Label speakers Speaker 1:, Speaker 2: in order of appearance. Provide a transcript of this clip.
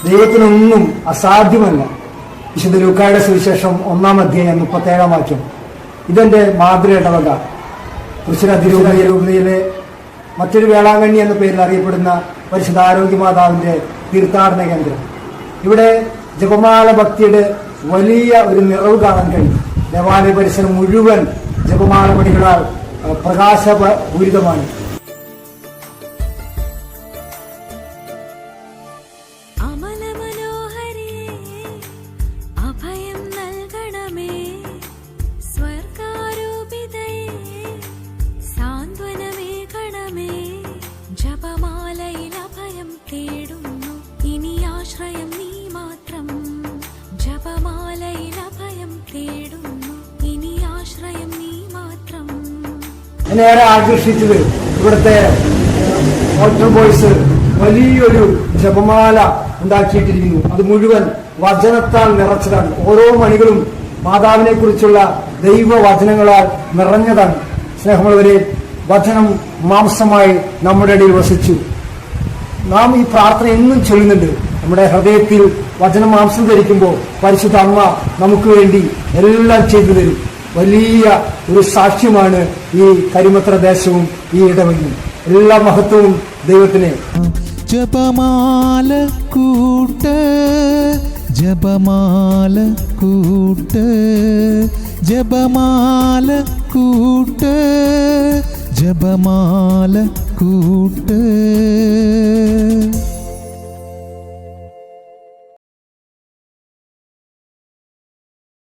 Speaker 1: ദൈവത്തിനൊന്നും അസാധ്യമല്ല. വിശുദ്ധ ലൂക്കായുടെ സുവിശേഷം 1-ാം അധ്യായം 37-ാം വാക്യം. ഇതെന്റെ മാതൃ ഇടവക തൃശ്ശൂർ അതിരൂപതയിലെ മറ്റൊരു വേളാങ്കണ്ണി എന്ന പേരിൽ അറിയപ്പെടുന്ന പരിശുദ്ധ ആരോഗ്യമാതാവിന്റെ തീർത്ഥാടന കേന്ദ്രം. ഇവിടെ ജപമാല ഭക്തിയുടെ വലിയ ഒരു നിറവ് കാണാൻ കഴിയും. ദേവാലയ പരിസരം മുഴുവൻ ജപമാല മണികളാൽ പ്രകാശപൂരിതമാണ്. എന്നെ ഏറെ ആകർഷിച്ചത് ഇവിടുത്തെ ഓൾട്ടർ ബോയ്സ് വലിയൊരു ജപമാല ഉണ്ടാക്കിയിട്ടിരിക്കുന്നു. അത് മുഴുവൻ വചനത്താൽ നിറച്ചതാണ്. ഓരോ മണികളും മാതാവിനെ കുറിച്ചുള്ള ദൈവവചനങ്ങളാൽ നിറഞ്ഞതാണ്. സ്നേഹമുള്ളവരെ, വചനം മാംസമായി നമ്മുടെ ഇടയിൽ വസിച്ചു. നാം ഈ പ്രാർത്ഥന എന്നും ചൊല്ലുന്നുണ്ട്. നമ്മുടെ ഹൃദയത്തിൽ വചനം മാംസം ധരിക്കുമ്പോൾ പരിശുദ്ധ അമ്മ നമുക്ക് വേണ്ടി എല്ലാം ചെയ്തു തരും. വലിയ ഒരു സാക്ഷ്യമാണ് ഈ കരിമത്ര ദേശവും ഈ ഇടവകയും. എല്ലാ മഹത്വവും ദൈവത്തിന്.
Speaker 2: ജപമാല കൂട്ട് ജപമാല കൂട്ട് ജപമാല കൂട്ട് ജപമാല കൂട്ട്.